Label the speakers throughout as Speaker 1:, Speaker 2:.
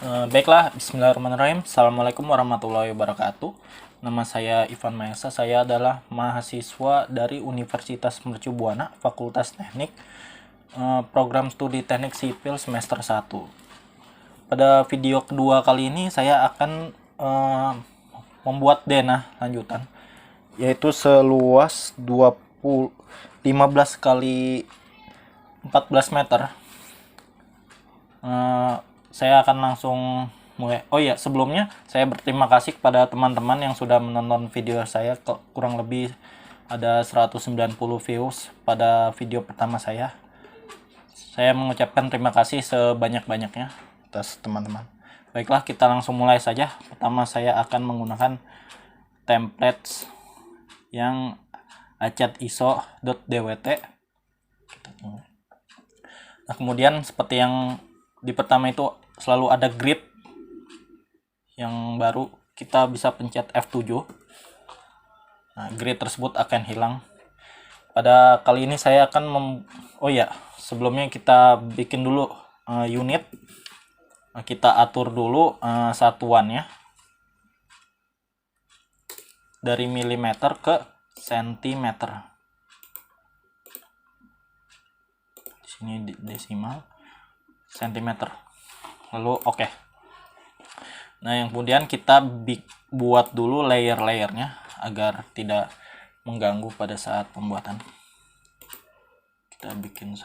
Speaker 1: Baiklah, bismillahirrahmanirrahim. Assalamualaikum warahmatullahi wabarakatuh. Nama saya Ivan Maesa, saya adalah mahasiswa dari Universitas Mercu Buana, Fakultas Teknik, program studi teknik sipil semester 1. Pada video kedua kali ini saya akan membuat denah lanjutan, yaitu seluas 15 kali 14 meter. Saya akan langsung mulai. Oh ya, sebelumnya saya berterima kasih kepada teman-teman yang sudah menonton video saya. Kurang lebih ada 190 views pada video pertama saya. Saya mengucapkan terima kasih sebanyak-banyaknya atas teman-teman. Baiklah, kita langsung mulai saja. Pertama saya akan menggunakan template yang acatiso.dwt. Nah, kemudian seperti yang di pertama itu selalu ada grid yang baru, kita bisa pencet F7. Nah, grid tersebut akan hilang. Pada kali ini saya akan oh ya, sebelumnya kita bikin dulu unit. Nah, kita atur dulu satuannya dari milimeter ke sentimeter. Di sini desimal sentimeter. Lalu oke. Nah, yang kemudian kita buat dulu layer-layernya agar tidak mengganggu pada saat pembuatan. Kita bikin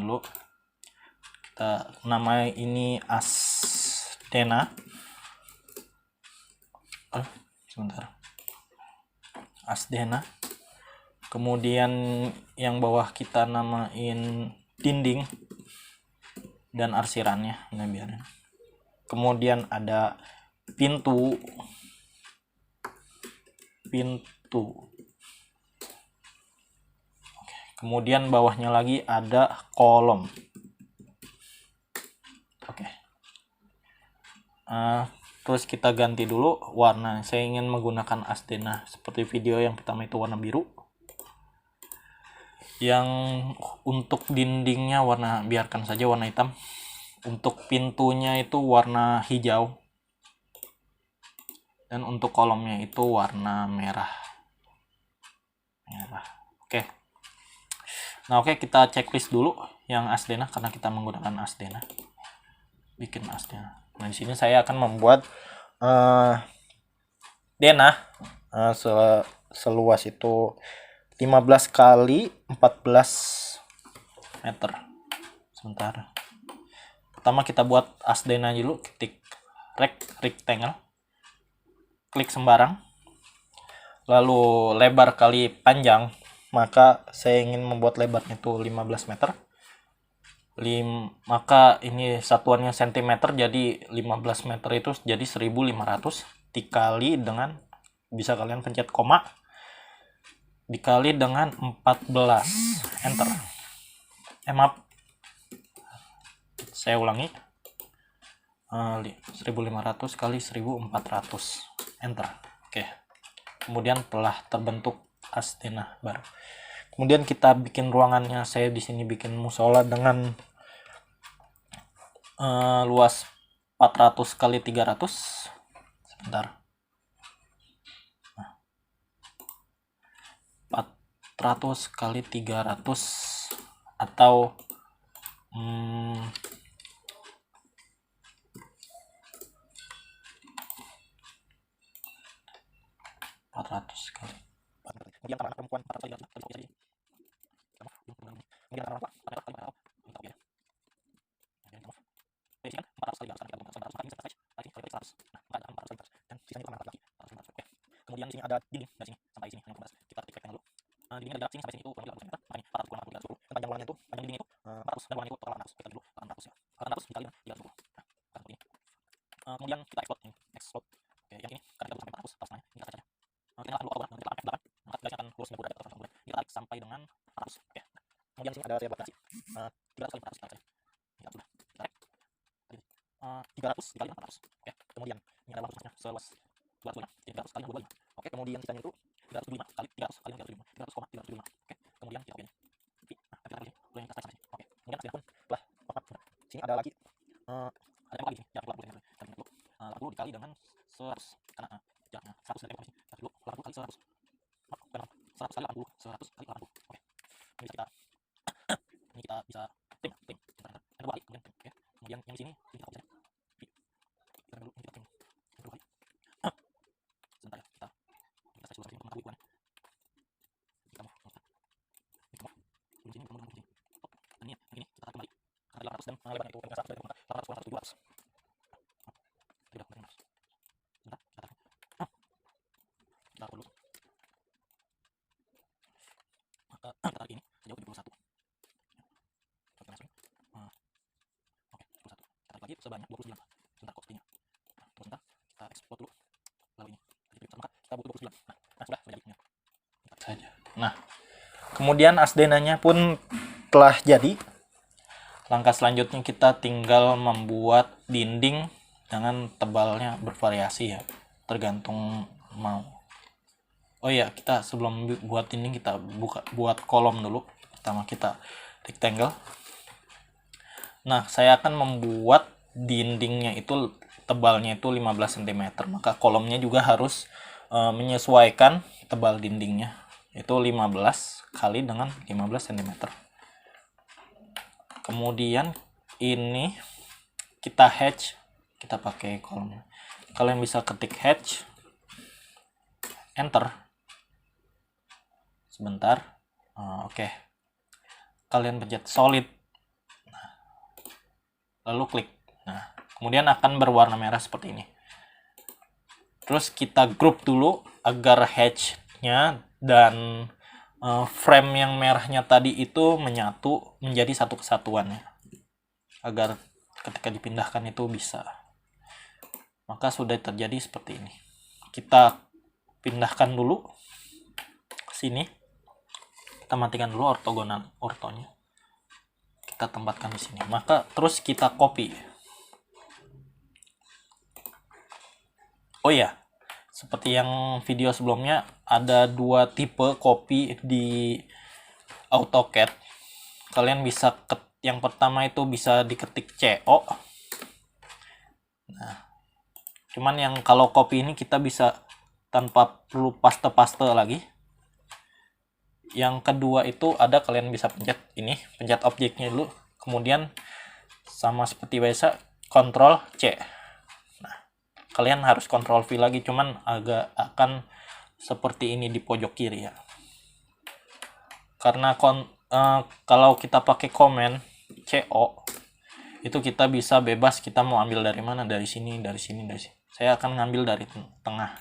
Speaker 1: dulu. Kita namai ini asdena. Sebentar. Asdena. Kemudian yang bawah kita namain dinding dan arsirannya. Nah, biarin. Kemudian ada pintu. Oke. Kemudian bawahnya lagi ada kolom. Oke. Terus kita ganti dulu warna. Saya ingin menggunakan asdena seperti video yang pertama itu warna biru. Yang untuk dindingnya biarkan saja warna hitam. Untuk pintunya itu warna hijau. Dan untuk kolomnya itu warna merah. Oke. Nah, oke, kita checklist dulu yang asdena karena kita menggunakan asdena. Bikin asdena. Nah, di sini saya akan membuat denah seluas itu 15 kali 14 meter. Sebentar. Pertama kita buat asdena dulu, ketik rectangle, klik sembarang, lalu lebar kali panjang, maka saya ingin membuat lebarnya itu 15 meter. Maka ini satuannya cm, jadi 15 meter itu jadi 1500 dikali dengan, bisa kalian pencet koma, dikali dengan 14, enter. Maaf, saya ulangi, 1500 kali 1400, enter. Oke. Kemudian telah terbentuk asdena baru. Kemudian kita bikin ruangannya. Saya di sini bikin musola dengan luas 400 kali 300. Sebentar. 400 kali 300 atau 400 kali. Kemudian anak perempuan 400 kali 300 kali. Kemudian anak perempuan 400 kali 300. Jadi kan 400 kali 300 kali 400 kali 100. Dan sisanya 400 lagi. Oke. Kemudian di sini ada dinding dari sini sampai sini yang 15. Kita klik dulu. Dindingnya dari sini sampai sini itu kurang lebih 8 meter. Ini 400 kurang 310. Dan panjang ruangannya itu, panjang dinding itu 400 dan ruangan itu total 800. Kita dulu 800 ya. 800 dikali 310. Nah, seperti ini. Kemudian kita export ini. Export. Oke, yang ini karena kita sampai 400 pas ini kita saja. Kita nyalakan dulu kita tarik 8. Maka garisnya akan lurus 90 derajat atau 90 derajat. Kita tarik sampai dengan 400. Oke. Kemudian di sini ada saya buat kasih 300 kali 400 kita tarik. Kita sudah tarik. 300 dikali 400. Oke. Kemudian ini adalah luasnya seluas 205. 300 kali 25. Oke. Kemudian sisanya itu 375 kali 300 kali 375. 300,375. Oke. Kemudian kita pilih. Nah, kita pilih yang kita tarik. Oke. Kemudian asdena pun telah lengkap. Sini ada lagi ada tembok lagi sini. Ya, dikali dengan 100 karena jaraknya 100 dari sini. Dulu 80 kali 100. Bukan 100 kali 80, 100 kali 80. Oke. Ini bisa kita ini kita bisa print. Ada dua kali kemudian print. Oke. Kemudian yang di sini ini kita copy saja. Kita dulu ini kita print. Dua kali. Sebentar ya, kita saya sudah mengetahui ukurannya. Kita mau belum sini belum sini. Dan ini kita tarik kembali. Karena 800 dan lebarnya itu dengan 100 dari 800 kurang 200. Tidak benar. Sebentar, kita tarik. Kita taruh dulu. Kita tarik ini sejauh 71. Oke, masuk. Oke, 71. Kita tarik lagi sebanyak 29. Sebentar kok sepertinya. Sebentar, kita ekspor dulu. Lalu ini kita butuh 29. Sudah jadi. Saja. Nah, kemudian asdenanya pun telah jadi. Langkah selanjutnya kita tinggal membuat dinding dengan tebalnya bervariasi ya, tergantung mau. Oh iya, kita sebelum buat dinding kita buat kolom dulu. Pertama kita rectangle. Nah, saya akan membuat dindingnya itu tebalnya itu 15 cm, maka kolomnya juga harus menyesuaikan tebal dindingnya. Itu 15 kali dengan 15 cm. Kemudian ini kita hatch, kita pakai kolom. Kalian bisa ketik hatch, enter. Sebentar. Oke. Kalian pencet solid. Lalu klik. Nah, kemudian akan berwarna merah seperti ini. Terus kita group dulu agar hatch-nya dan frame yang merahnya tadi itu menyatu menjadi satu kesatuan ya, agar ketika dipindahkan itu bisa. Maka sudah terjadi seperti ini. Kita pindahkan dulu ke sini. Kita matikan dulu ortonya. Kita tempatkan di sini. Maka terus kita copy. Oh ya, seperti yang video sebelumnya, ada dua tipe copy di AutoCAD. Kalian bisa yang pertama itu bisa diketik CO. Nah, cuman yang kalau copy ini kita bisa tanpa perlu paste lagi. Yang kedua itu ada, kalian bisa pencet ini, pencet objeknya dulu, kemudian sama seperti biasa Ctrl C. Kalian harus Ctrl V lagi, cuman agak akan seperti ini di pojok kiri ya. Karena kalau kita pakai komen CO itu kita bisa bebas, kita mau ambil dari mana, dari sini, dari sini, dari sini. Saya akan ngambil dari tengah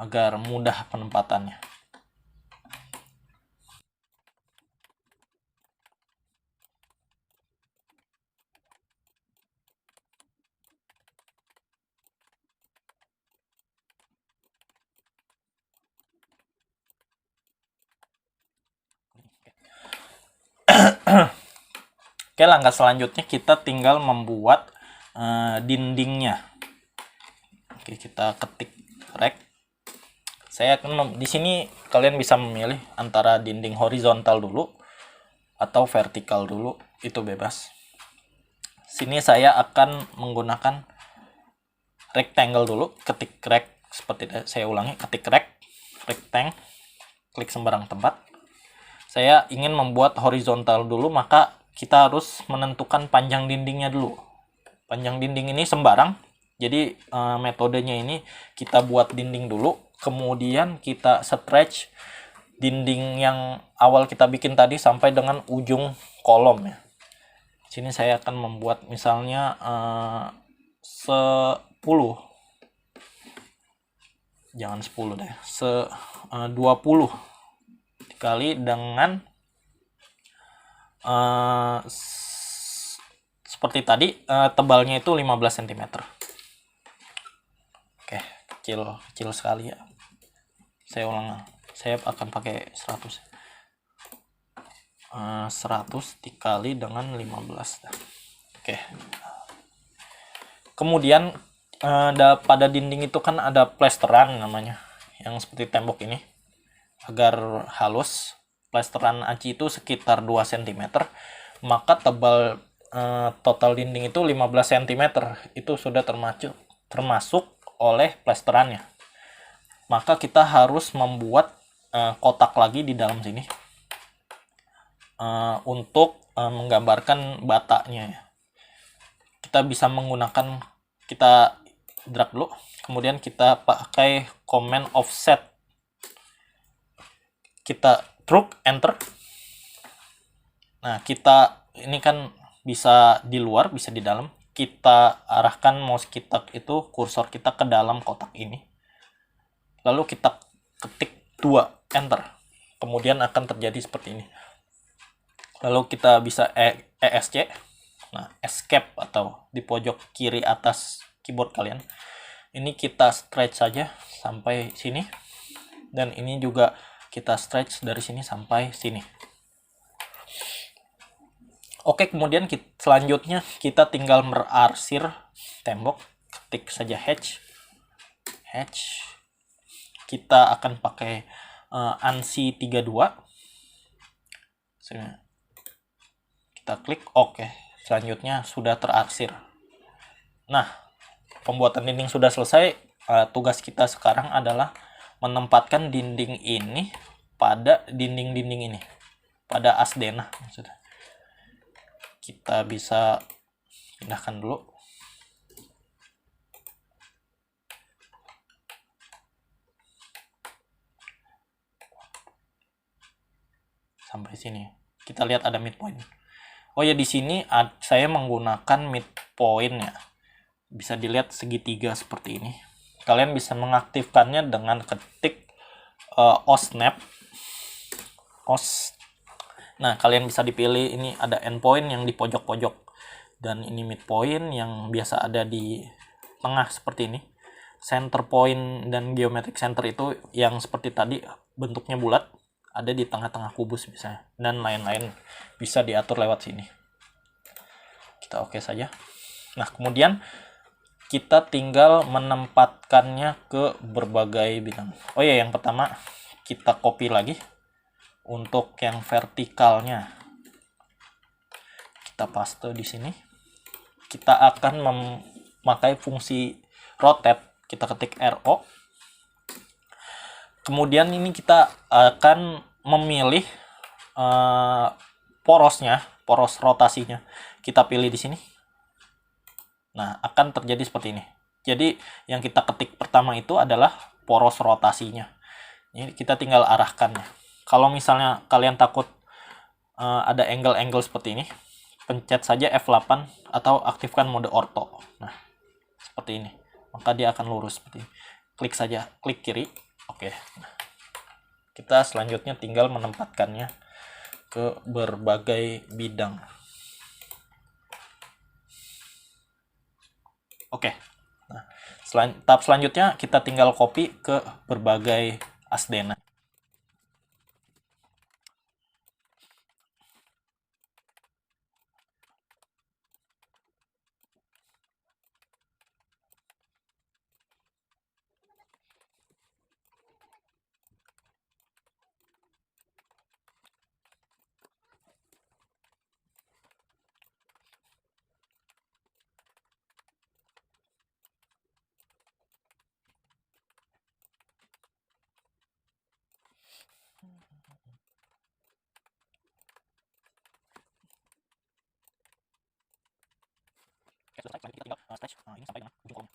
Speaker 1: agar mudah penempatannya. Oke, langkah selanjutnya kita tinggal membuat dindingnya. Oke, kita ketik rect. Saya akan di sini kalian bisa memilih antara dinding horizontal dulu atau vertikal dulu, itu bebas. Sini saya akan menggunakan rectangle dulu, ketik rect seperti itu. Saya ulangi, ketik rectangle, klik sembarang tempat. Saya ingin membuat horizontal dulu, maka kita harus menentukan panjang dindingnya dulu. Panjang dinding ini sembarang, jadi metodenya ini kita buat dinding dulu, kemudian kita stretch dinding yang awal kita bikin tadi sampai dengan ujung kolom ya. Sini saya akan membuat misalnya 10, jangan 10 deh, 20 dikali dengan seperti tadi, tebalnya itu 15 cm. Oke, kecil sekali ya. Saya ulang, saya akan pakai 100. 100 dikali dengan 15. Oke. Kemudian pada dinding itu kan ada plesteran namanya, yang seperti tembok ini. Agar halus, plesteran aci itu sekitar 2 cm, maka tebal total dinding itu 15 cm. Itu sudah termasuk oleh plesterannya. Maka kita harus membuat kotak lagi di dalam sini untuk menggambarkan batanya. Kita bisa menggunakan, kita drag dulu, kemudian kita pakai command offset, kita truk enter. Nah, kita ini kan bisa di luar, bisa di dalam. Kita arahkan mouse kita itu, kursor kita ke dalam kotak ini. Lalu kita ketik 2 enter. Kemudian akan terjadi seperti ini. Lalu kita bisa ESC. Nah, escape atau di pojok kiri atas keyboard kalian. Ini kita stretch saja sampai sini. Dan ini juga kita stretch dari sini sampai sini. Oke, kemudian selanjutnya kita tinggal merarsir tembok. Ketik saja hatch. Kita akan pakai ANSI 32. Kita klik oke. Selanjutnya sudah terarsir. Nah, pembuatan dinding sudah selesai. Tugas kita sekarang adalah menempatkan dinding ini pada dinding-dinding ini, pada asdena maksudnya. Kita bisa pindahkan dulu. Sampai sini. Kita lihat ada midpoint. Oh ya, di sini saya menggunakan midpoint ya. Bisa dilihat segitiga seperti ini. Kalian bisa mengaktifkannya dengan ketik OSNAP. Nah, kalian bisa dipilih, ini ada endpoint yang di pojok-pojok, dan ini midpoint yang biasa ada di tengah seperti ini. Center point dan geometric center itu yang seperti tadi bentuknya bulat, ada di tengah-tengah kubus misalnya, dan lain-lain bisa diatur lewat sini. Kita oke saja. Nah, kemudian kita tinggal menempatkannya ke berbagai bidang. Oh ya, yang pertama kita copy lagi. Untuk yang vertikalnya kita paste di sini. Kita akan memakai fungsi rotate. Kita ketik RO. Kemudian ini kita akan memilih porosnya, poros rotasinya. Kita pilih di sini. Nah, akan terjadi seperti ini. Jadi yang kita ketik pertama itu adalah poros rotasinya. Ini kita tinggal arahkannya. Kalau misalnya kalian takut ada angle-angle seperti ini, pencet saja F8 atau aktifkan mode ortho. Nah, seperti ini. Maka dia akan lurus seperti ini. Klik saja, klik kiri. Oke. Nah, kita selanjutnya tinggal menempatkannya ke berbagai bidang. Oke. Nah, tahap selanjutnya kita tinggal copy ke berbagai asdena. Oke, selesai. Selanjutnya kita tinggal stretch ini sampai dengan ujung kolom.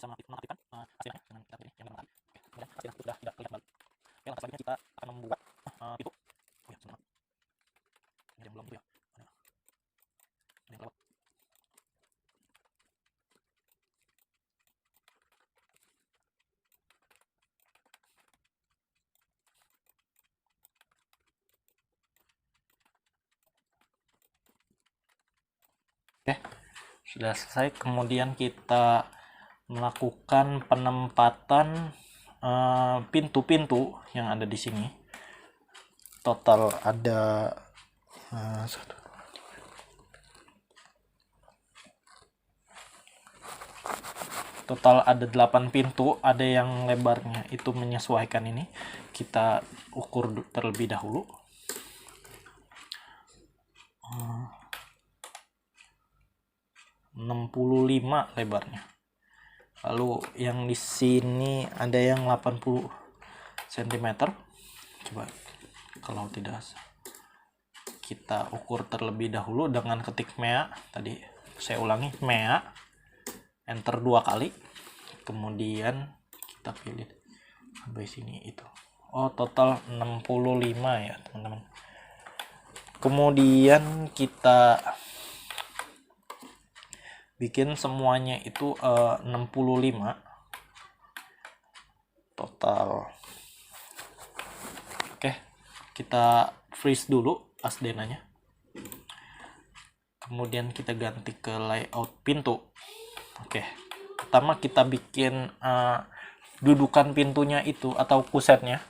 Speaker 1: bisa mengaktifkan hasilnya dengan kita pilih yang gambar matahari. Oke, kemudian hasilnya itu sudah tidak terlihat kembali. Oke, langkah selanjutnya kita akan membuat pintu. Oh ya, sebentar. Ini ada yang belum gitu ya. Ada yang lewat. Oke, sudah selesai. Kemudian kita melakukan penempatan pintu-pintu yang ada di sini. Total ada total ada 8 pintu, ada yang lebarnya itu menyesuaikan ini. Kita ukur terlebih dahulu. 65 lebarnya. Lalu yang di sini ada yang 80 cm. Coba kalau tidak, kita ukur terlebih dahulu dengan ketik MEA. Tadi saya ulangi, MEA, enter 2 kali, kemudian kita pilih sampai sini itu. Oh, total 65 ya teman-teman. Kemudian kita bikin semuanya itu 65 total. Oke, kita freeze dulu asdenanya. Kemudian kita ganti ke layout pintu. Oke, pertama kita bikin dudukan pintunya itu atau kusetnya.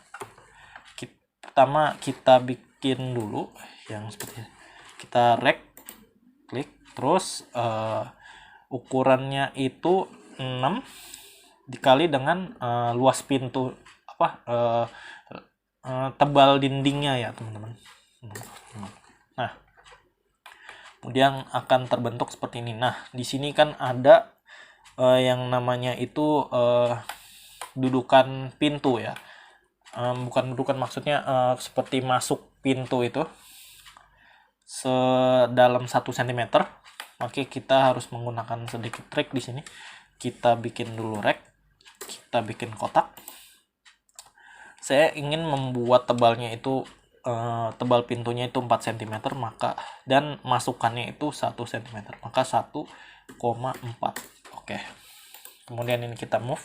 Speaker 1: Pertama kita bikin dulu yang seperti ini. Kita klik, terus ukurannya itu 6 dikali dengan luas pintu tebal dindingnya ya teman-teman. Nah, kemudian akan terbentuk seperti ini. Nah, di sini kan ada yang namanya itu dudukan pintu ya. Bukan dudukan, maksudnya seperti masuk pintu itu sedalam 1 cm. Oke, kita harus menggunakan sedikit trik di sini. Kita bikin dulu rek, kita bikin kotak. Saya ingin membuat tebalnya itu tebal pintunya itu 4 cm, maka dan masukannya itu 1 cm, maka 1,4. Oke. Kemudian ini kita move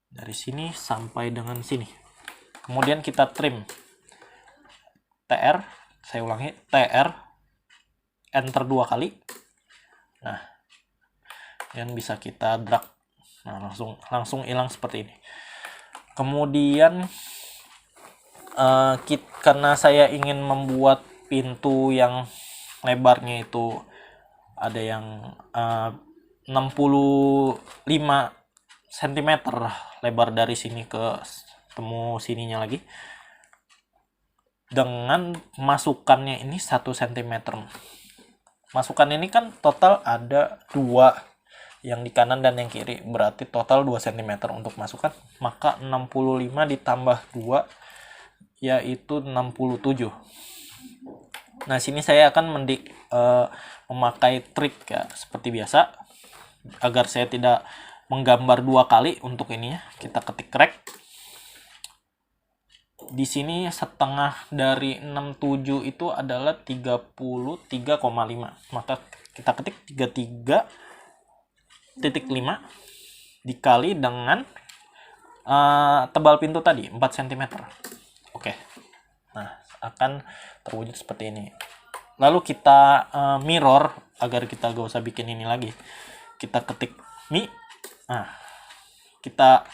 Speaker 1: dari sini sampai dengan sini. Kemudian kita trim. TR, saya ulangi, TR, enter 2 kali. Nah, dan bisa kita drag. Nah, langsung hilang seperti ini. Kemudian karena saya ingin membuat pintu yang lebarnya itu ada yang 65 cm lebar dari sini ke temu sininya lagi, dengan masukannya ini 1 cm. Masukan ini kan total ada 2, yang di kanan dan yang kiri, berarti total 2 cm untuk masukan, maka 65 ditambah 2 yaitu 67. Nah, sini saya akan memakai trik ya, seperti biasa, agar saya tidak menggambar 2 kali untuk ini ya. Kita ketik rek. Di sini setengah dari 67 itu adalah 33,5. Maka kita ketik 33,5 dikali dengan tebal pintu tadi 4 cm. Oke. Nah, akan terwujud seperti ini. Lalu kita mirror agar kita gak usah bikin ini lagi. Kita ketik mi. Nah, kita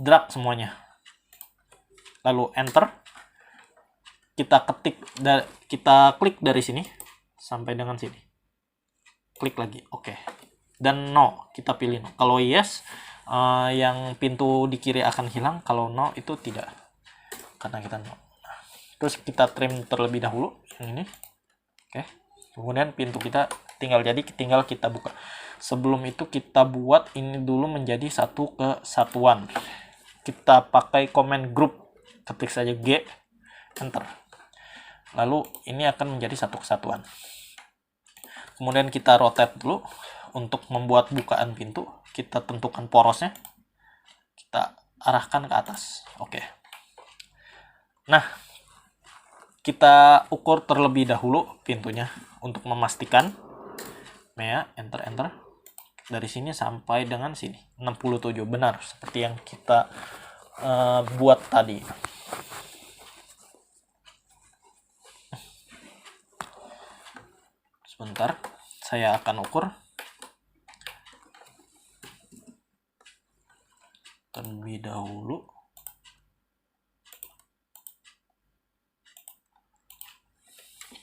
Speaker 1: drag semuanya. Lalu enter, kita klik dari sini sampai dengan sini, klik lagi, oke. Dan no, kita pilih no. Kalau yes, yang pintu di kiri akan hilang. Kalau no, itu tidak, karena kita no. Terus kita trim terlebih dahulu yang ini, oke. Kemudian pintu kita tinggal kita buka. Sebelum itu kita buat ini dulu menjadi satu kesatuan. Kita pakai command group, ketik saja G, enter. Lalu ini akan menjadi satu kesatuan. Kemudian kita rotate dulu untuk membuat bukaan pintu. kita tentukan porosnya, kita arahkan ke atas. Oke. Nah, kita ukur terlebih dahulu pintunya untuk memastikan. Ya, enter. Dari sini sampai dengan sini 67, benar seperti yang kita buat tadi. Sebentar, saya akan ukur terlebih dahulu.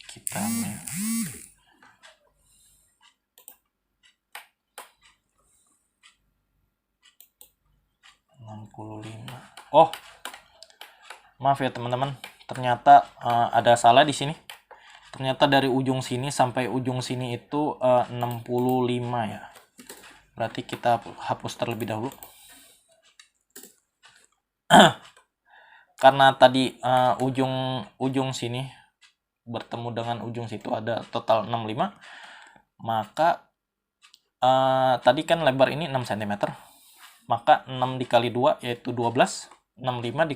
Speaker 1: Kita 65. Oh, maaf ya teman-teman, ternyata ada salah di sini. Ternyata dari ujung sini sampai ujung sini itu 65 ya. Berarti kita hapus terlebih dahulu. Karena tadi ujung sini bertemu dengan ujung situ ada total 65, maka tadi kan lebar ini 6 cm, maka 6 dikali 2 yaitu 12, 65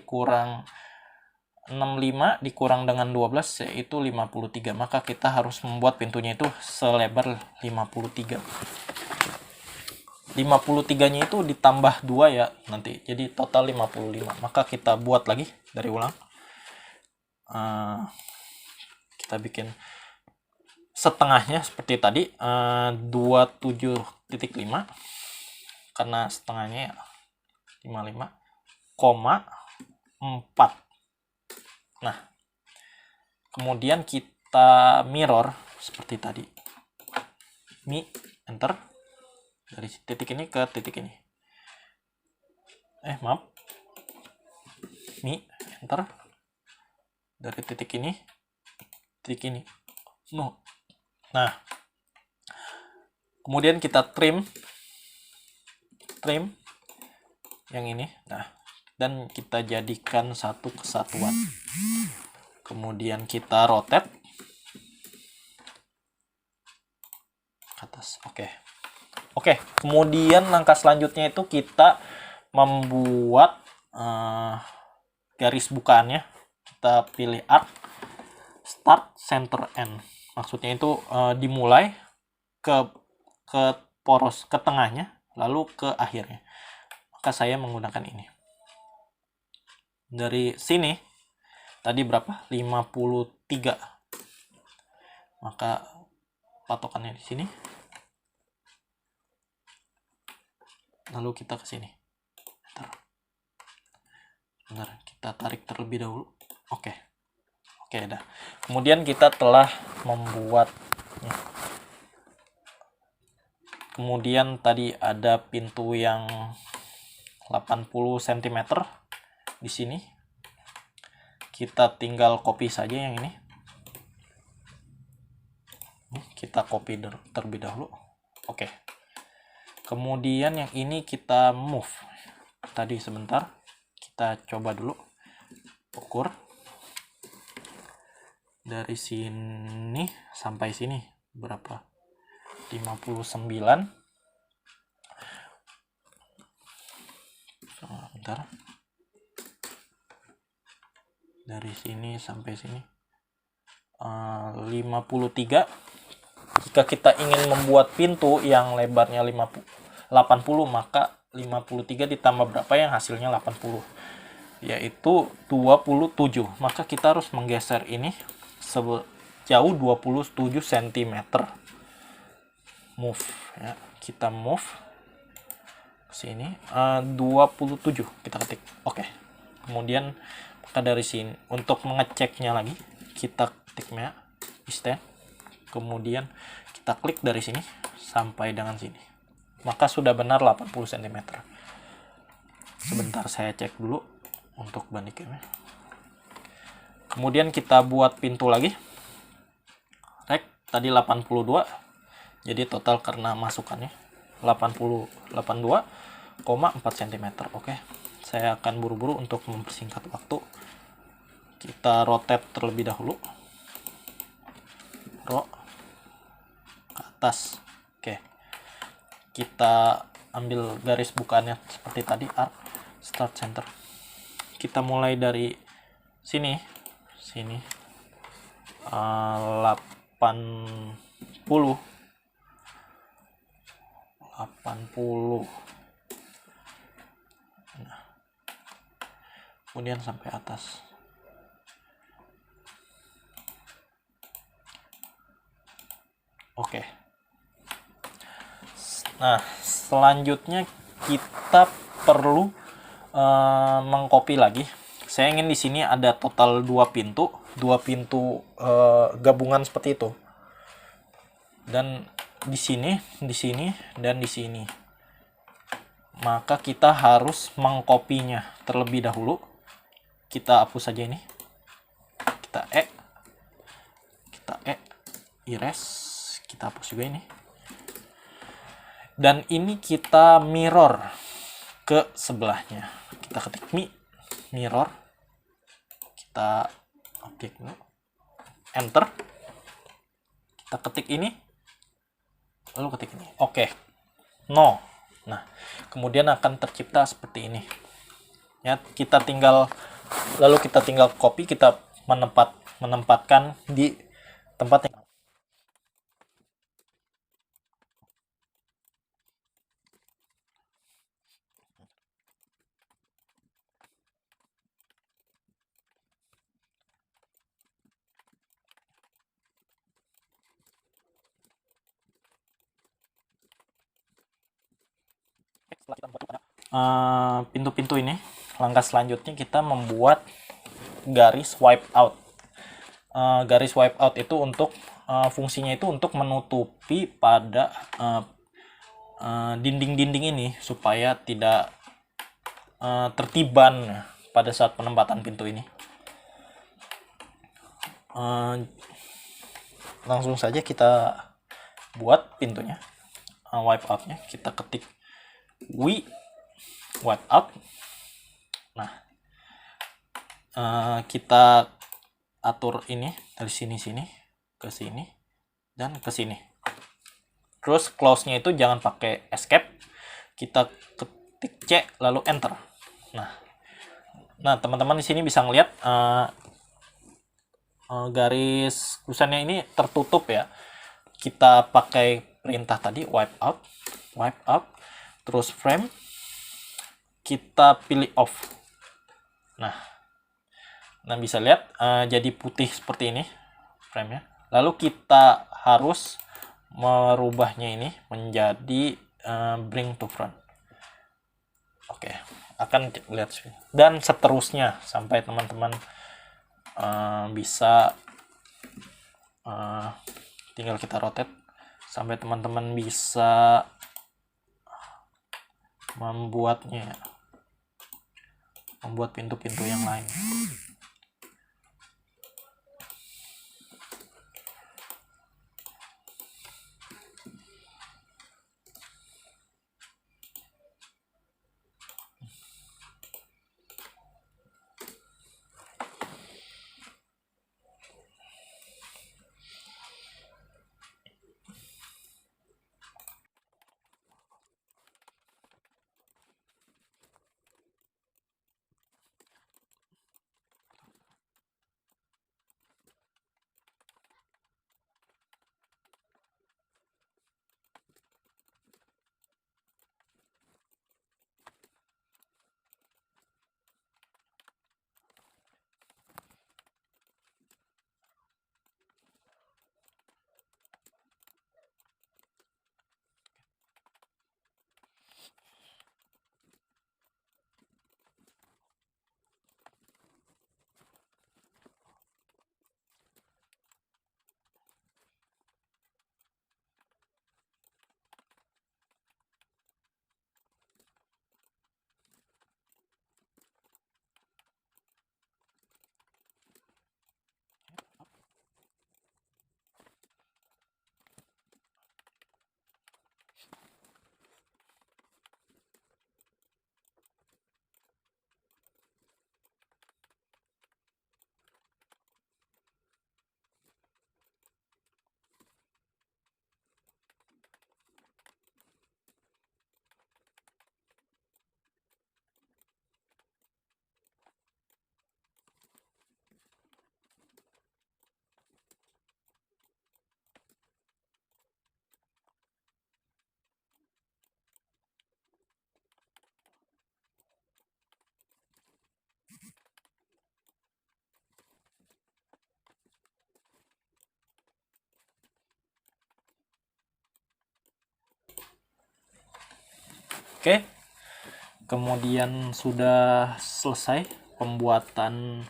Speaker 1: dikurang dengan 12 yaitu 53, maka kita harus membuat pintunya itu selebar 53. 53-nya itu ditambah 2 ya nanti, jadi total 55. Maka kita buat lagi dari ulang. Kita bikin setengahnya seperti tadi, 27,5, karena setengahnya 55,4. Nah, kemudian kita mirror seperti tadi. Enter. Dari titik ini ke titik ini. Maaf. Enter. Dari titik ini, titik ini. No. Nah, kemudian kita trim yang ini. Nah, dan kita jadikan satu kesatuan. Kemudian kita rotate ke atas. Oke, kemudian langkah selanjutnya itu kita membuat garis bukaannya. Kita pilih Art, Start, Center, End. Maksudnya itu dimulai ke poros ke tengahnya, lalu ke akhirnya. Maka saya menggunakan ini. Dari sini tadi berapa? 53. Maka patokannya di sini. Lalu kita ke sini. Bentar, kita tarik terlebih dahulu. Oke, dah. Kemudian kita telah membuatnya. Kemudian tadi ada pintu yang 80 cm di sini. Kita tinggal copy saja yang ini. Kita copy terlebih dahulu. Oke. Kemudian yang ini kita move. Tadi sebentar. Kita coba dulu ukur. Dari sini sampai sini berapa? 59. Bentar. Dari sini sampai sini 53. Jika kita ingin membuat pintu yang lebarnya 80, maka 53 ditambah berapa yang hasilnya 80, yaitu 27. Maka kita harus menggeser ini sejauh 27 cm. Move ya, kita move ke sini 27 kita ketik. Oke. Kemudian maka dari sini untuk mengeceknya lagi kita ketiknya extend. Kemudian kita klik dari sini sampai dengan sini. Maka sudah benar 80 cm. Sebentar saya cek dulu untuk bandingkannya. Kemudian kita buat pintu lagi. Rek tadi 82. Jadi total karena masukannya 82,4 cm. Oke. Saya akan buru-buru untuk mempersingkat waktu. Kita rotate terlebih dahulu. Ke atas. Oke. Kita ambil garis bukaannya seperti tadi, arc start center. Kita mulai dari sini 80. Nah, kemudian sampai atas. Oke. Nah, selanjutnya kita perlu mengcopy lagi. Saya ingin di sini ada total 2 pintu gabungan seperti itu. Dan di sini, dan di sini. Maka kita harus mengkopinya terlebih dahulu. Kita hapus saja ini. Kita erase, kita hapus juga ini. Dan ini kita mirror ke sebelahnya. Kita ketik mirror. Kita klik enter. Kita ketik ini. Lalu ketik ini. Oke. No. Nah, kemudian akan tercipta seperti ini. Ya, kita tinggal copy, kita menempatkan di tempat yang setelah kita membuat pintu-pintu ini, langkah selanjutnya kita membuat garis wipe out. Garis wipe out itu untuk fungsinya itu untuk menutupi pada dinding-dinding ini supaya tidak tertiban pada saat penempatan pintu ini. Langsung saja kita buat pintunya, wipe outnya. Kita ketik wipe out. Nah, kita atur ini dari sini ke sini dan ke sini. Terus close-nya itu jangan pakai escape, kita ketik C lalu enter. Nah teman-teman di sini bisa ngelihat garis kusennya ini tertutup ya. Kita pakai perintah tadi wipe out, terus frame, kita pilih off. Nah bisa lihat jadi putih seperti ini frame-nya. Lalu kita harus merubahnya ini menjadi bring to front. Oke, akan lihat dan seterusnya sampai teman-teman bisa tinggal kita rotate sampai teman-teman bisa membuat pintu-pintu yang lain. Oke, kemudian sudah selesai pembuatan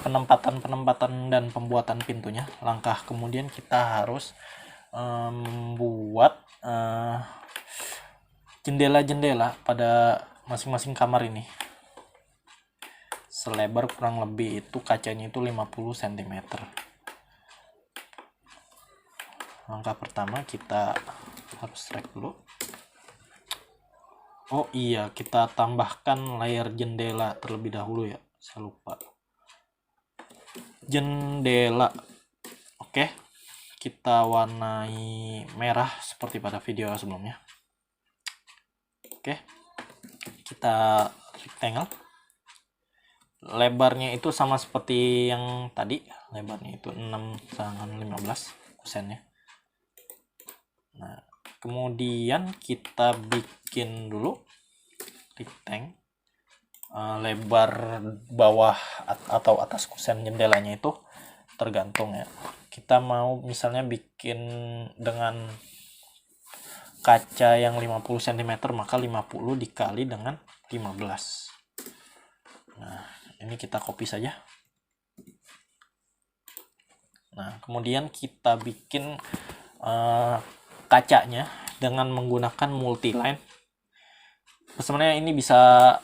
Speaker 1: penempatan dan pembuatan pintunya. Langkah kemudian kita harus membuat jendela-jendela pada masing-masing kamar ini. Selebar kurang lebih itu kacanya itu 50 cm. Langkah pertama kita harus strike dulu. Oh iya, kita tambahkan layar jendela terlebih dahulu ya, saya lupa. Jendela, oke, kita warnai merah seperti pada video sebelumnya. Oke, kita rectangle. Lebarnya itu sama seperti yang tadi, lebarnya itu 6/15 kusennya. Nah, kemudian kita bikin dulu rectangle, lebar bawah atau atas kusen jendelanya itu tergantung ya. Kita mau misalnya bikin dengan kaca yang 50 cm, maka 50 dikali dengan 15. Nah, ini kita copy saja. Nah, kemudian kita bikin kacanya dengan menggunakan multiline. Sebenarnya ini bisa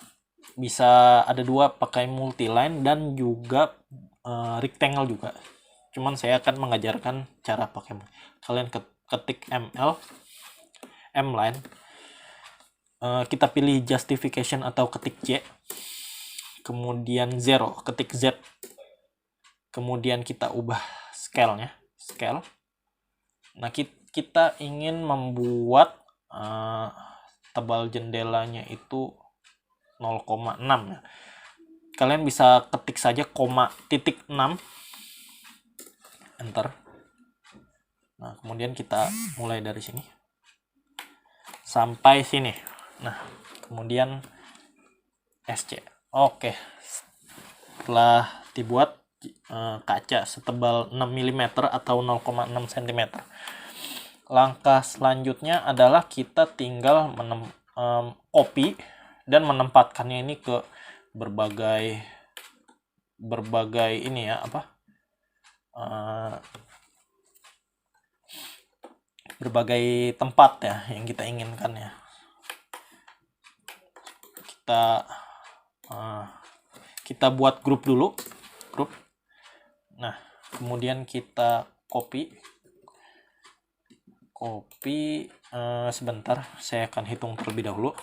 Speaker 1: ada dua, pakai multiline dan juga rectangle juga. Cuman saya akan mengajarkan cara pakai. Kalian ketik mline, kita pilih justification atau ketik J, kemudian 0, ketik Z, kemudian kita ubah scale. Nah, kita ingin membuat tebal jendelanya itu 0,6 ya. Kalian bisa ketik saja titik 6, enter. Nah, kemudian kita mulai dari sini sampai sini. Nah, kemudian SC. Oke, setelah dibuat kaca setebal 6 mm atau 0,6 cm. Langkah selanjutnya adalah kita tinggal copy dan menempatkannya ini ke berbagai ini ya, berbagai tempat ya yang kita inginkan ya. Kita buat grup dulu, grup. Nah, kemudian kita copy sebentar, saya akan hitung terlebih dahulu.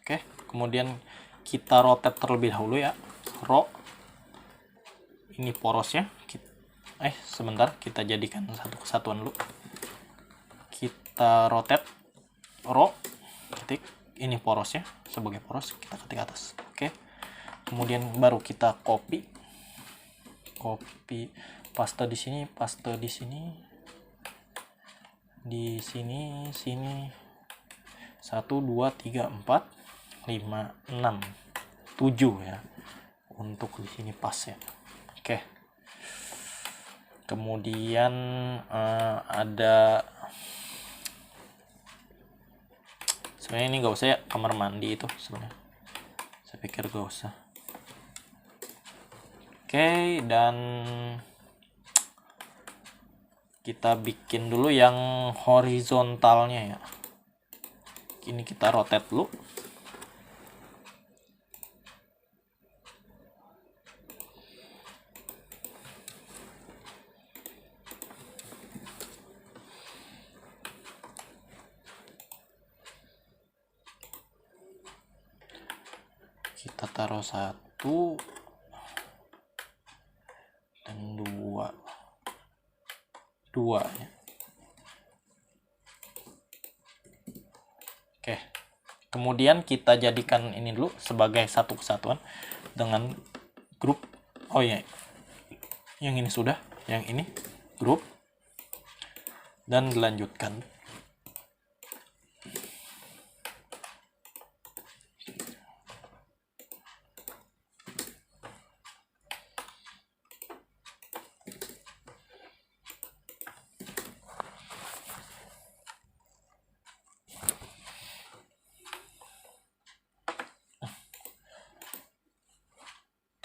Speaker 1: Oke, kemudian kita rotate terlebih dahulu ya. Row. Ini porosnya. Sebentar, kita jadikan satu kesatuan dulu. Kita rotate row, ketik. Ini porosnya, sebagai poros kita ketik atas. Oke. Kemudian baru kita copy, paste di sini, di sini, 1, 2, 3, 4, 5, 6, 7 ya. Untuk di sini pas ya. Oke. Kemudian ada, sebenarnya ini gak usah ya, kamar mandi itu sebenarnya. Saya pikir gak usah. Oke, dan kita bikin dulu yang horizontalnya ya. Ini kita rotate dulu. Kita taruh 1, 1 dan 2 ya. Oke, kemudian kita jadikan ini dulu sebagai satu kesatuan dengan grup. Oh ya, yang ini sudah, yang ini grup, dan dilanjutkan.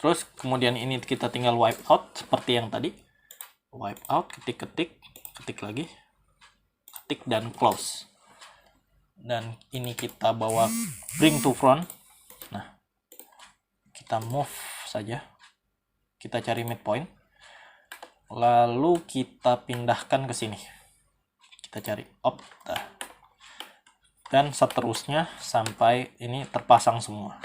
Speaker 1: Terus kemudian ini kita tinggal wipe out seperti yang tadi. Wipe out, ketik lagi, ketik dan close. Dan ini kita bawa bring to front. Nah, kita move saja. Kita cari midpoint. Lalu kita pindahkan ke sini. Kita cari opt. Dan seterusnya sampai ini terpasang semua.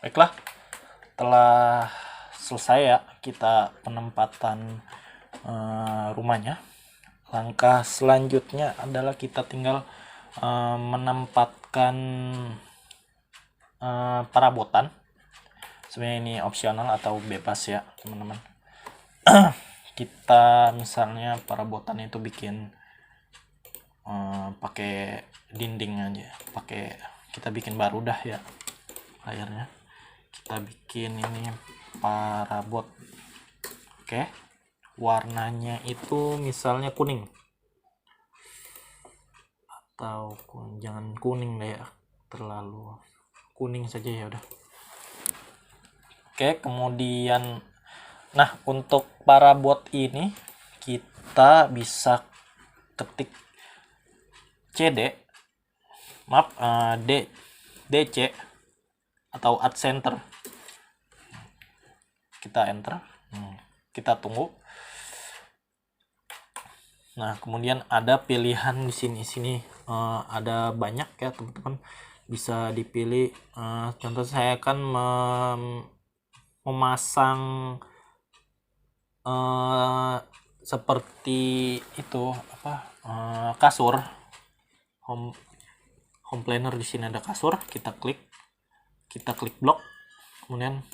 Speaker 1: Baiklah, telah selesai ya kita penempatan rumahnya. Langkah selanjutnya adalah kita tinggal menempatkan perabotan. Sebenarnya ini opsional atau bebas ya teman-teman. Kita misalnya perabotan itu bikin pakai dinding aja, kita bikin baru dah ya layarnya. Kita bikin ini parabot. Oke, warnanya itu misalnya kuning, atau jangan kuning deh ya, terlalu kuning saja ya udah. Oke, kemudian nah untuk parabot ini kita bisa ketik CD, maaf, DC atau add center. Kita enter, kita tunggu. Nah, kemudian ada pilihan di sini ada banyak ya teman-teman, bisa dipilih. Contoh saya akan memasang seperti itu kasur, home planner. Di sini ada kasur, kita klik blok, kemudian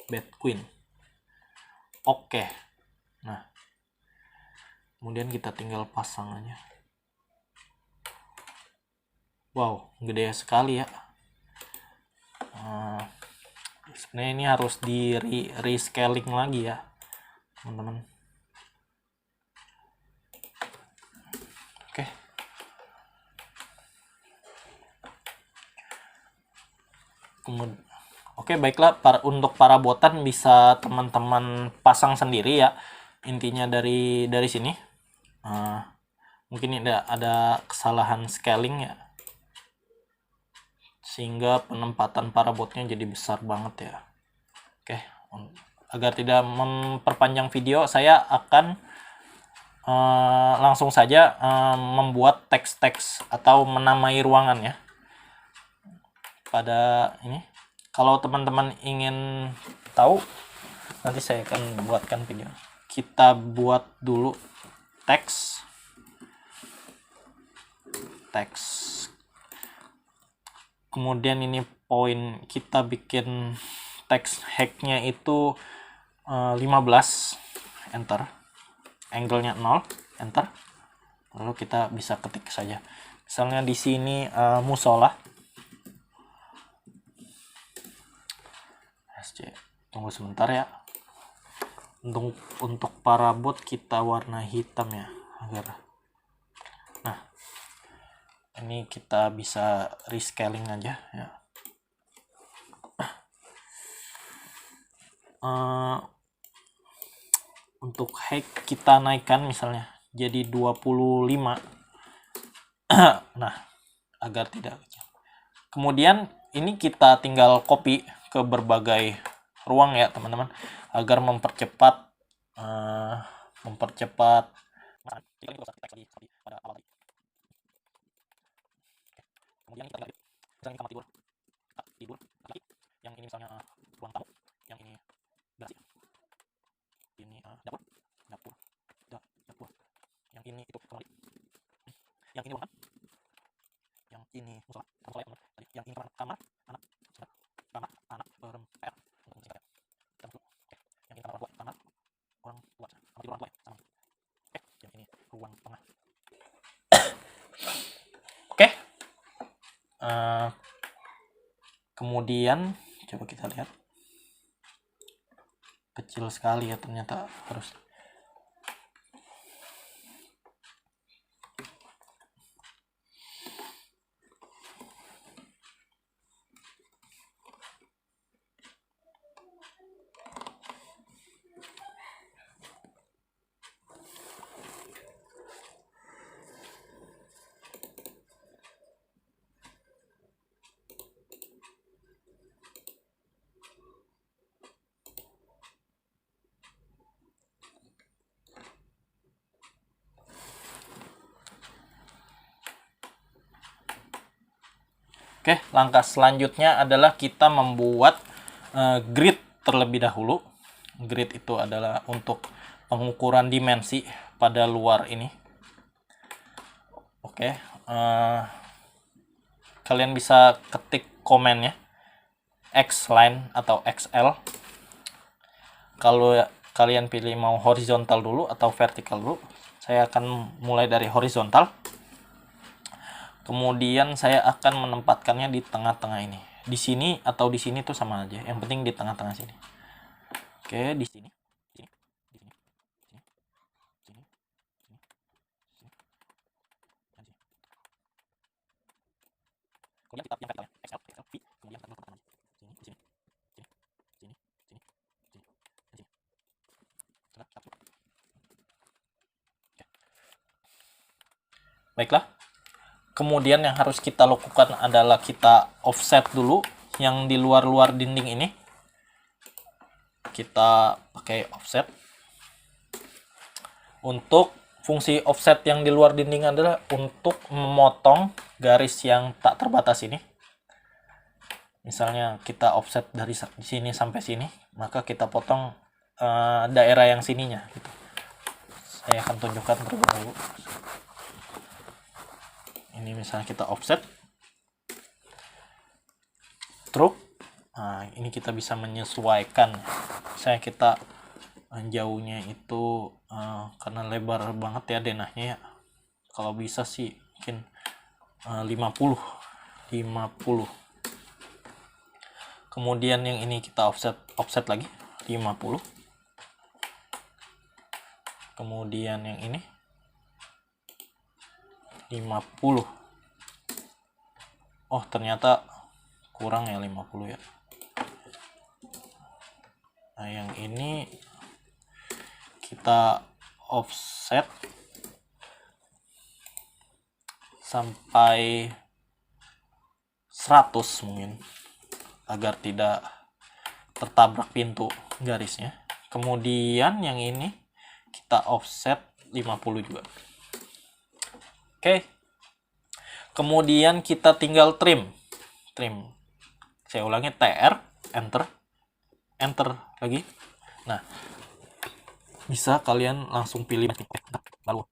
Speaker 1: bed queen. Oke. Nah, kemudian kita tinggal pasang aja. Wow, gede sekali ya. Sebenarnya ini harus di rescaling lagi ya teman-teman. Oke, baiklah, untuk perabotan bisa teman-teman pasang sendiri ya. Intinya dari sini mungkin ada kesalahan scaling ya, sehingga penempatan parabotnya jadi besar banget ya. Oke, agar tidak memperpanjang video, saya akan langsung saja membuat teks-teks atau menamai ruangan ya. Pada ini, kalau teman-teman ingin tahu, nanti saya akan buatkan video. Kita buat dulu teks, kemudian ini poin, kita bikin teks hacknya itu 15, enter, angle-nya 0, enter, lalu kita bisa ketik saja. Misalnya di sini musola, SC, tunggu sebentar ya. Untuk para bot kita warna hitam ya, agar nah ini kita bisa rescaling aja ya. Untuk height kita naikkan misalnya jadi 25. Nah, agar tidak kecil. Kemudian ini kita tinggal copy ke berbagai ruang ya teman-teman, agar mempercepat kemudian kita lanjut, misalnya kamar tidur lagi, yang ini misalnya ruang tamu, yang ini garasi, ini dapur, yang ini itu kamar, yang ini ruangan, yang ini musola ya teman, yang ini kamar anak, kamar anak per untuk singkat ya. Yang ini kamar orang tua, kamar orang tua, kamar tidur orang tua ya, sama. Yang ini ruang tengah. Kemudian coba kita lihat, kecil sekali ya ternyata, harus Oke, langkah selanjutnya adalah kita membuat grid terlebih dahulu. Grid itu adalah untuk pengukuran dimensi pada luar ini. Oke, kalian bisa ketik komennya X-line atau XL. Kalau kalian pilih mau horizontal dulu atau vertikal dulu, saya akan mulai dari horizontal. Kemudian saya akan menempatkannya di tengah-tengah ini. Di sini atau di sini tuh sama aja. Yang penting di tengah-tengah sini. Oke, di sini. Kemudian kita yang XL, V, kemudian kita menempatkan sini, di sini, sini, sini, sini, sini, sini. Baiklah. Kemudian yang harus kita lakukan adalah kita offset dulu yang di luar-luar dinding ini. Kita pakai offset. Untuk fungsi offset yang di luar dinding adalah untuk memotong garis yang tak terbatas ini. Misalnya kita offset dari sini sampai sini, maka kita potong daerah yang sininya gitu. Saya akan tunjukkan terlebih dahulu. Ini misalnya kita offset stroke, nah ini kita bisa menyesuaikan. Misalnya kita jauhnya itu karena lebar banget ya denahnya ya, kalau bisa sih mungkin 50. Kemudian yang ini kita offset lagi 50. Kemudian yang ini 50. Oh ternyata kurang ya 50 ya. Nah yang ini kita offset sampai 100 mungkin, agar tidak tertabrak pintu garisnya. Kemudian yang ini kita offset 50 juga. Oke. Kemudian kita tinggal trim. Saya ulangi, TR, enter lagi. Nah, bisa kalian langsung pilih lalu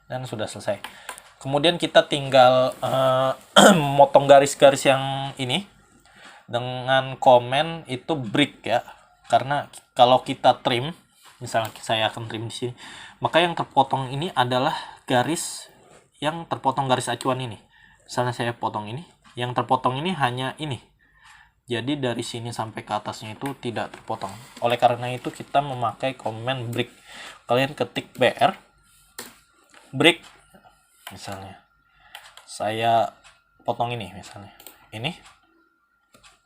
Speaker 1: dan sudah selesai. Kemudian kita tinggal motong garis-garis yang ini dengan komen itu break ya, karena kalau kita trim, misalnya saya akan trim di sini, maka yang terpotong ini adalah garis yang terpotong garis acuan ini. Misalnya saya potong ini, yang terpotong ini hanya ini, jadi dari sini sampai ke atasnya itu tidak terpotong. Oleh karena itu kita memakai komen break. Kalian ketik break, misalnya saya potong ini, misalnya ini,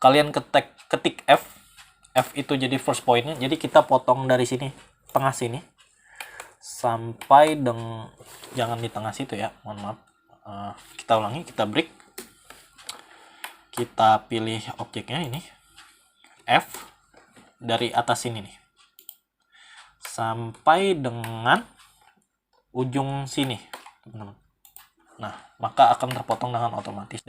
Speaker 1: kalian ketik F itu jadi first pointnya, jadi kita potong dari sini, tengah sini sampai jangan di tengah situ ya, mohon maaf. Kita ulangi, kita break, kita pilih objeknya ini F, dari atas sini nih sampai dengan ujung sini, teman-teman. Nah, maka akan terpotong dengan otomatis.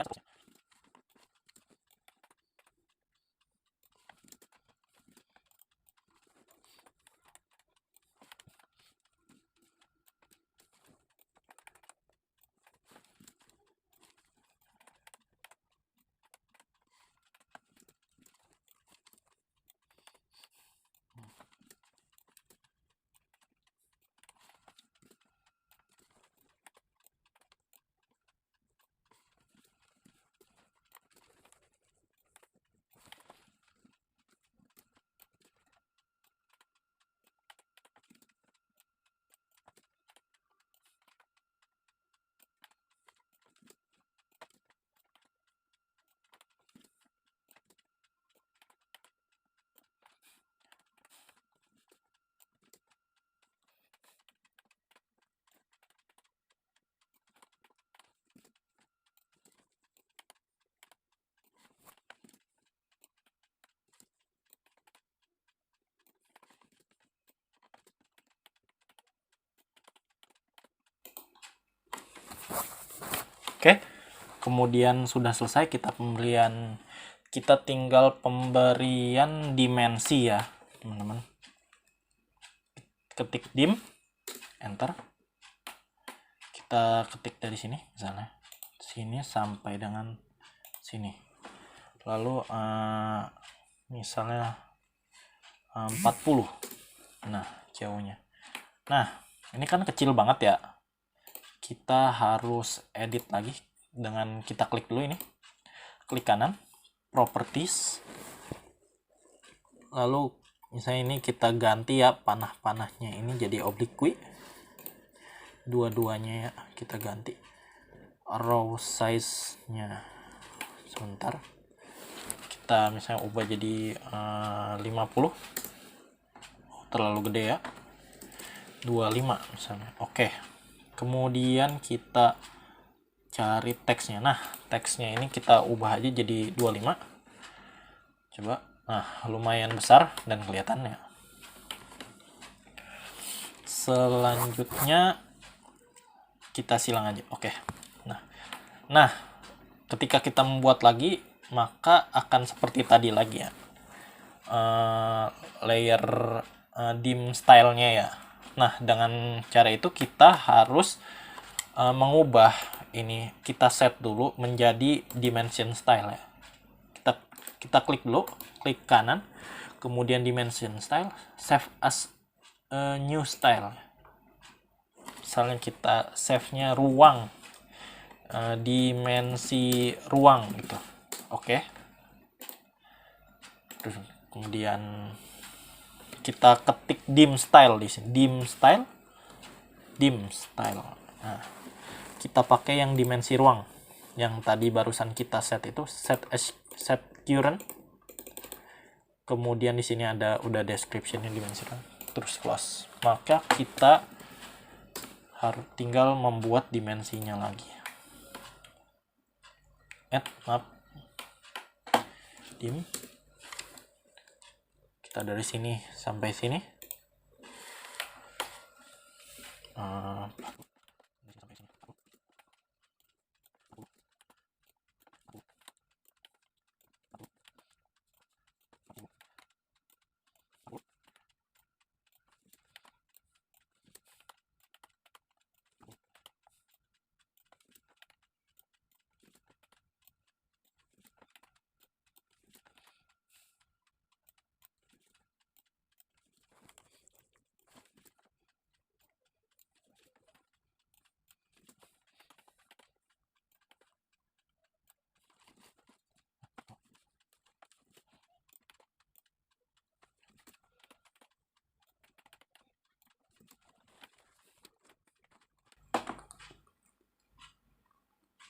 Speaker 1: Oke, kemudian sudah selesai kita tinggal pemberian dimensi ya, teman-teman. Ketik dim, enter. Kita ketik dari sini, misalnya sini sampai dengan sini. Lalu misalnya 40. Nah, jauhnya. Nah, ini kan kecil banget ya. Kita harus edit lagi dengan kita klik dulu ini, klik kanan, properties, lalu misalnya ini kita ganti ya, panah-panahnya ini jadi oblique, dua-duanya ya kita ganti, row size nya sebentar, kita misalnya ubah jadi 50, terlalu gede ya, 25 misalnya. Oke. Kemudian kita cari teksnya. Nah, teksnya ini kita ubah aja jadi 25. Coba. Nah, lumayan besar dan kelihatannya. Selanjutnya kita silang aja. Oke. Nah, ketika kita membuat lagi, maka akan seperti tadi lagi ya. Layer dim style-nya ya. Nah, dengan cara itu kita harus mengubah ini, kita set dulu menjadi dimension style ya. Kita klik dulu, klik kanan, kemudian dimension style, save as a new style. Misalnya kita save-nya ruang, dimensi ruang gitu. Oke. Terus kemudian kita ketik dim style di sini, dim style. Nah, kita pakai yang dimensi ruang yang tadi barusan kita set itu, set current. Kemudian di sini ada udah description-nya dimensi ruang, terus close. Maka kita harus tinggal membuat dimensinya lagi. Dim kita dari sini sampai sini.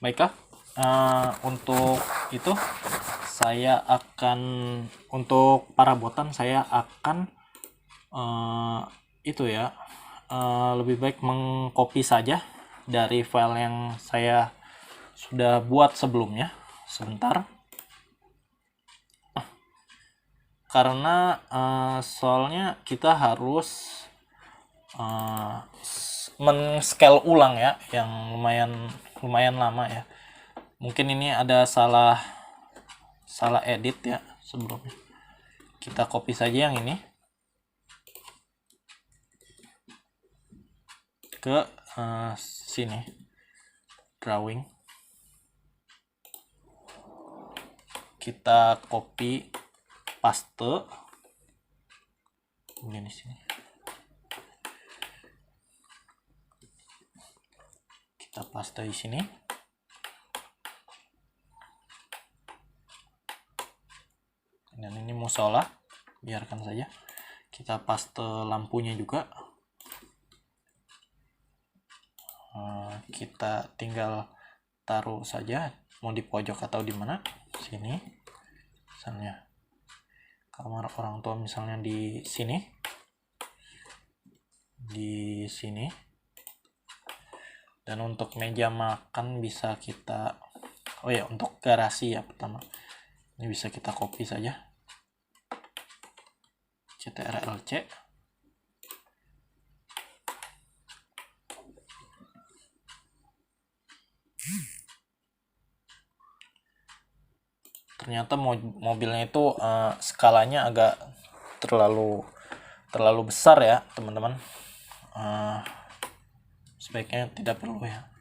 Speaker 1: Baiklah, untuk itu saya akan, untuk perabotan saya akan itu ya, lebih baik mengcopy saja dari file yang saya sudah buat sebelumnya. Sebentar, karena soalnya kita harus men-scale ulang ya, yang lumayan lama ya. Mungkin ini ada salah edit ya sebelumnya. Kita copy saja yang ini ke sini, drawing. Kita copy, paste, kemudian di sini kita paste di sini. Dan ini musola, biarkan saja. Kita paste lampunya juga. Kita tinggal taruh saja, mau di pojok atau di mana. Sini, misalnya kamar orang tua, misalnya di sini, dan untuk meja makan bisa kita, oh ya, untuk garasi ya pertama, ini bisa kita copy saja, CTRL-C. Ternyata mobilnya itu skalanya agak terlalu besar ya teman-teman. Sebaiknya tidak perlu ya.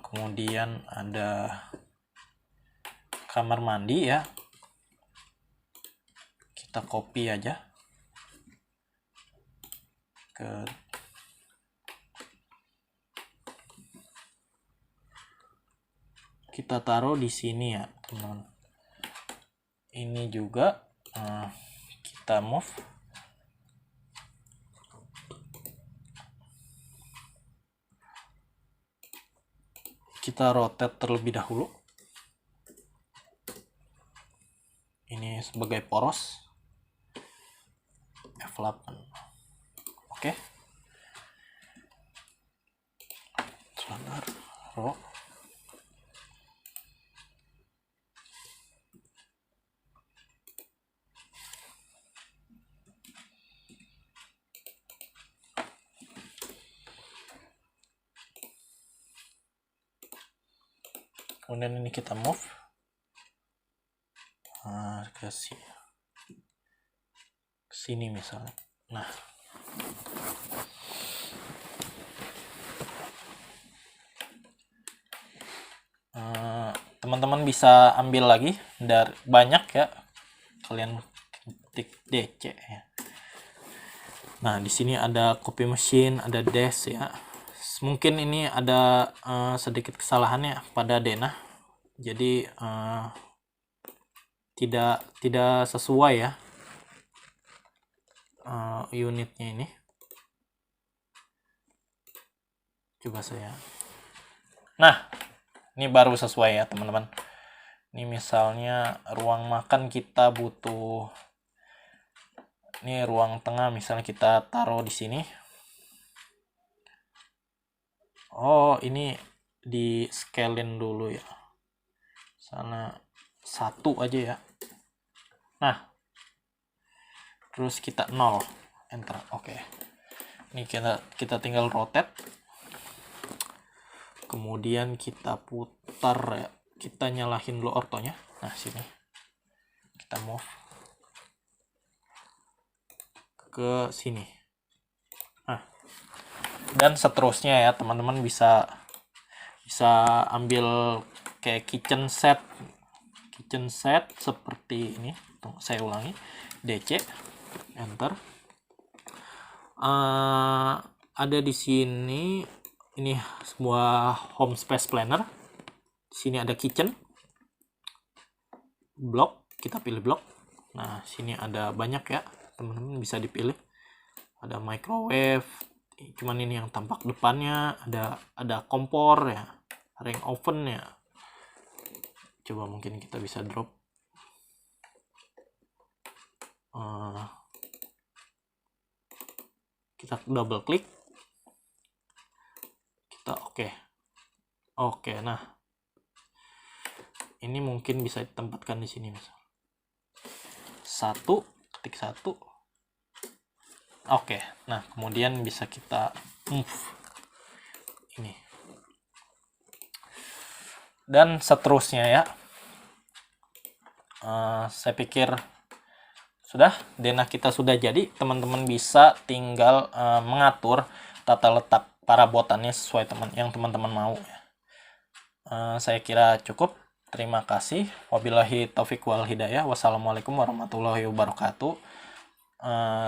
Speaker 1: Kemudian ada kamar mandi ya, kita copy aja ke kita taruh di sini ya teman-teman. Ini juga kita move, kita rotate terlebih dahulu. Ini sebagai poros, F8. Oke. Sebentar, row. Kemudian ini kita move ke sini misalnya. Nah, teman-teman bisa ambil lagi dari banyak ya, kalian ketik DC ya. Nah, di sini ada copy machine, ada dash ya. Mungkin ini ada sedikit kesalahannya pada denah, jadi tidak sesuai ya unitnya ini. Coba saya. Nah, ini baru sesuai ya teman-teman. Ini misalnya ruang makan kita butuh, ini ruang tengah misalnya kita taruh di sini. Oh, ini di scale-in dulu ya. Sana 1 aja ya. Nah, terus kita 0, enter. Oke. Ini kita tinggal rotate. Kemudian kita putar ya. Kita nyalahin dulu ortonya. Nah, sini. Kita move ke sini. Nah, dan seterusnya ya, teman-teman bisa ambil kayak kitchen set seperti ini. Saya ulangi, DC, enter. Ada di sini, ini sebuah home space planner. Di sini ada kitchen, block, kita pilih block. Nah, sini ada banyak ya, teman-teman bisa dipilih. Ada microwave, cuman ini yang tampak depannya. Ada kompor ya, ring oven ya. Coba mungkin kita bisa drop. Kita double klik, kita oke. Nah, ini mungkin bisa ditempatkan di sini, misal 1, ketik 1. Oke, nah kemudian bisa kita move ini dan seterusnya ya. Saya pikir sudah, denah kita sudah jadi. Teman-teman bisa tinggal mengatur tata letak para botannya sesuai yang teman-teman mau. Saya kira cukup. Terima kasih. Wabillahi taufiq wal hidayah. Wassalamualaikum warahmatullahi wabarakatuh.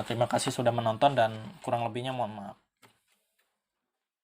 Speaker 1: Terima kasih sudah menonton dan kurang lebihnya mohon maaf.